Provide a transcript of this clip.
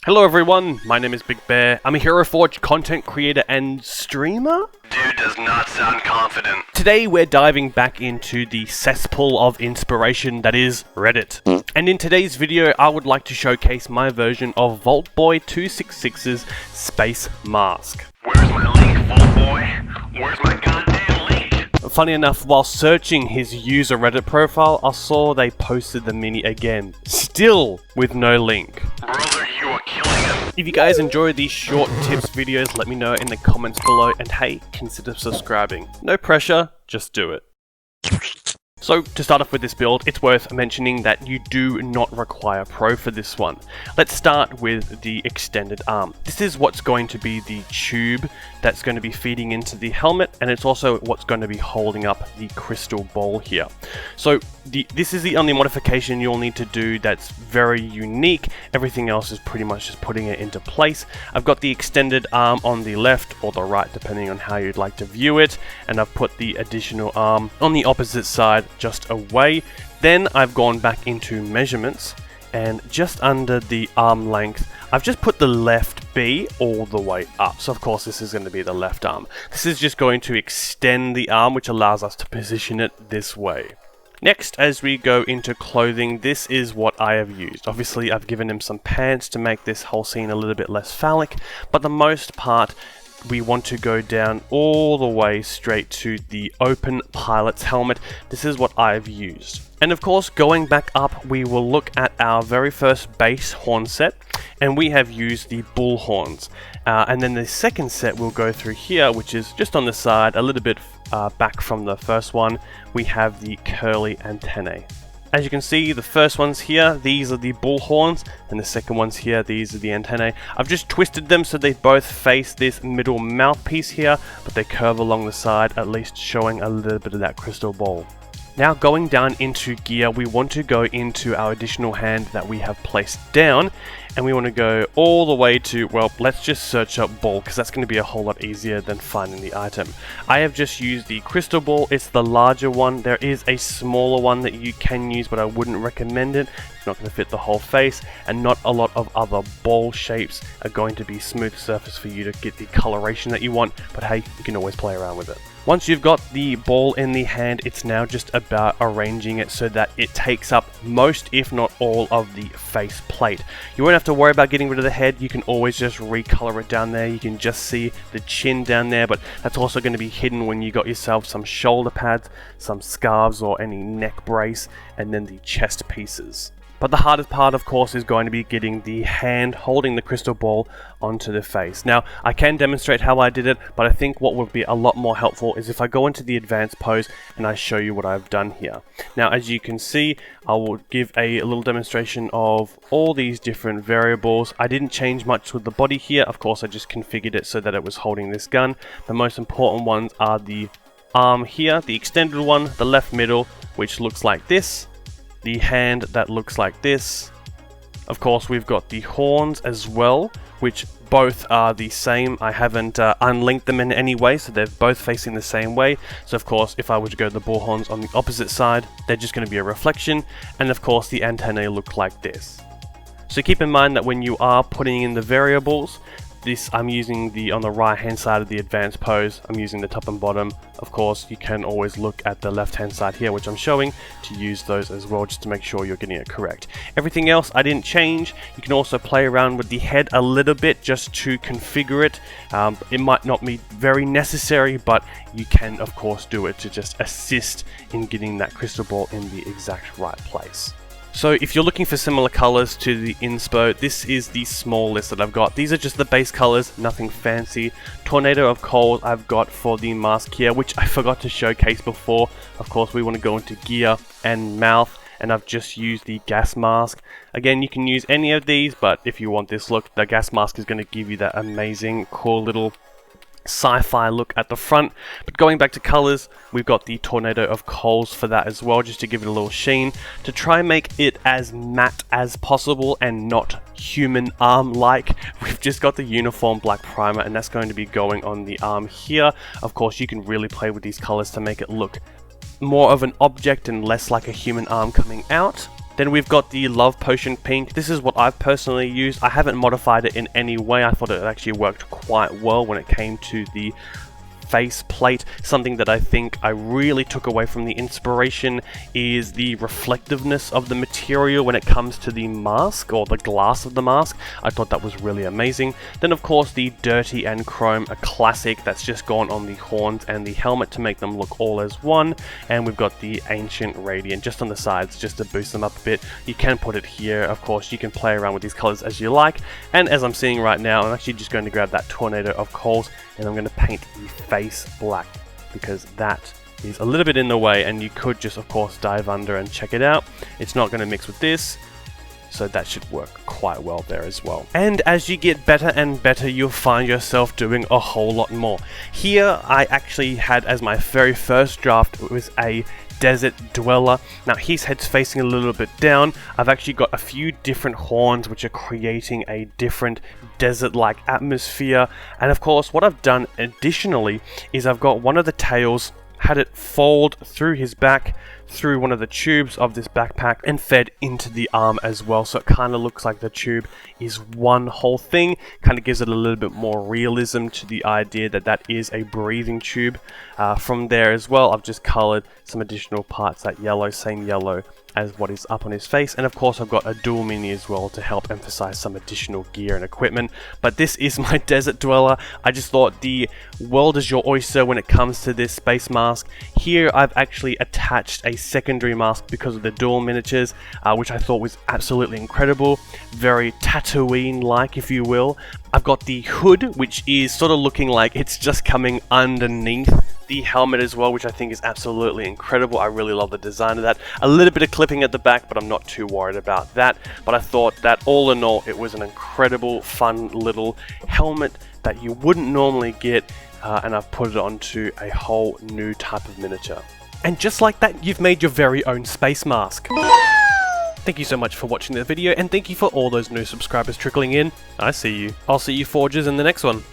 Hello everyone, my name is BigBear. I'm a Hero Forge content creator and streamer? Dude does not sound confident. Today we're diving back into the cesspool of inspiration that is Reddit. And in today's video I would like to showcase my version of VaultBoy266's Space Mask. Where's my link, Vault Boy? Where's my goddamn link? Funny enough, while searching his user Reddit profile, I saw they posted the mini again. Still with no link. Brother, you are killing him. If you guys enjoy these short tips videos, let me know in the comments below, and hey, consider subscribing. No pressure, just do it. So, to start off with this build, it's worth mentioning that you do not require Pro for this one. Let's start with the extended arm. This is what's going to be the tube that's going to be feeding into the helmet, and it's also what's going to be holding up the crystal ball here. So, this is the only modification you'll need to do that's very unique. Everything else is pretty much just putting it into place. I've got the extended arm on the left or the right, depending on how you'd like to view it, and I've put the additional arm on the opposite side just away. Then I've gone back into measurements, and just under the arm length I've just put the left B all the way up. So of course this is going to be the left arm. This is just going to extend the arm, which allows us to position it this way. Next, as we go into clothing, this is what I have used. Obviously I've given him some pants to make this whole scene a little bit less phallic, but the most part we want to go down all the way straight to the open pilot's helmet. This is what I've used. And of course, going back up, we will look at our very first base horn set, and we have used the bull horns. And then the second set we'll go through here, which is just on the side, a little bit back from the first one. We have the curly antennae. As you can see, the first ones here, these are the bull horns, and the second ones here, these are the antennae. I've just twisted them so they both face this middle mouthpiece here, but they curve along the side, at least showing a little bit of that crystal ball. Now going down into gear, we want to go into our additional hand that we have placed down, and we want to go all the way to, well, let's just search up ball, because that's going to be a whole lot easier than finding the item. I have just used the crystal ball. It's the larger one. There is a smaller one that you can use, but I wouldn't recommend it. It's not going to fit the whole face, and not a lot of other ball shapes are going to be smooth surface for you to get the coloration that you want, but hey, you can always play around with it. Once you've got the ball in the hand, it's now just about arranging it so that it takes up most, if not all, of the face plate. You won't have to worry about getting rid of the head. You can always just recolor it down there. You can just see the chin down there, but that's also going to be hidden when you got yourself some shoulder pads, some scarves, or any neck brace, and then the chest pieces. But the hardest part, of course, is going to be getting the hand holding the crystal ball onto the face. Now, I can demonstrate how I did it, but I think what would be a lot more helpful is if I go into the advanced pose and I show you what I've done here. Now, as you can see, I will give a little demonstration of all these different variables. I didn't change much with the body here. Of course, I just configured it so that it was holding this gun. The most important ones are the arm here, the extended one, the left middle, which looks like this, the hand that looks like this. Of course, we've got the horns as well, which both are the same. I haven't unlinked them in any way, so they're both facing the same way. So of course, if I were to go to the bull horns on the opposite side, they're just going to be a reflection. And of course, the antennae look like this. So keep in mind that when you are putting in the variables, this I'm using on the right hand side of the advanced pose, I'm using the top and bottom. Of course, you can always look at the left hand side here, which I'm showing, to use those as well, just to make sure you're getting it correct. Everything else I didn't change. You can also play around with the head a little bit just to configure it. It might not be very necessary, but you can of course do it to just assist in getting that crystal ball in the exact right place. So if you're looking for similar colors to the inspo, this is the small list that I've got. These are just the base colors, nothing fancy. Tornado of Coals I've got for the mask here, which I forgot to showcase before. Of course, we want to go into gear and mouth, and I've just used the gas mask. Again, you can use any of these, but if you want this look, the gas mask is going to give you that amazing, cool little sci-fi look at the front. But going back to colors, we've got the Tornado of Coals for that as well, just to give it a little sheen, to try and make it as matte as possible and not human arm like. We've just got the uniform black primer, and that's going to be going on the arm here. Of course, you can really play with these colors to make it look more of an object and less like a human arm coming out. Then we've got the Love Potion Pink. This is what I've personally used. I haven't modified it in any way. I thought it actually worked quite well when it came to the face plate. Something that I think I really took away from the inspiration is the reflectiveness of the material when it comes to the mask, or the glass of the mask. I thought that was really amazing. Then of course the Dirty and Chrome, a classic that's just gone on the horns and the helmet to make them look all as one. And we've got the Ancient Radiant just on the sides just to boost them up a bit. You can put it here, of course. You can play around with these colors as you like. And as I'm seeing right now, I'm actually just going to grab that Tornado of Coals and I'm going to paint the face black, because that is a little bit in the way, and you could just of course dive under and check it out. It's not going to mix with this, so that should work quite well there as well. And as you get better and better, you'll find yourself doing a whole lot more. Here I actually had as my very first draft, it was a Desert Dweller. Now his head's facing a little bit down. I've actually got a few different horns which are creating a different desert-like atmosphere. And of course what I've done additionally is I've got one of the tails, had it fold through his back, through one of the tubes of this backpack, and fed into the arm as well, so it kind of looks like the tube is one whole thing. Kind of gives it a little bit more realism to the idea that that is a breathing tube. From there as well, I've just colored some additional parts, that yellow, same yellow as what is up on his face, and of course I've got a dual mini as well to help emphasize some additional gear and equipment. But this is my Desert Dweller. I just thought the world is your oyster when it comes to this space mask. Here I've actually attached a secondary mask because of the dual miniatures, which I thought was absolutely incredible, very Tatooine-like if you will. I've got the hood, which is sort of looking like it's just coming underneath the helmet as well, which I think is absolutely incredible. I really love the design of that. A little bit of clipping at the back, but I'm not too worried about that. But I thought that all in all, it was an incredible, fun little helmet that you wouldn't normally get, and I've put it onto a whole new type of miniature. And just like that, you've made your very own space mask. Thank you so much for watching the video, and thank you for all those new subscribers trickling in. I see you. I'll see you Forgers in the next one.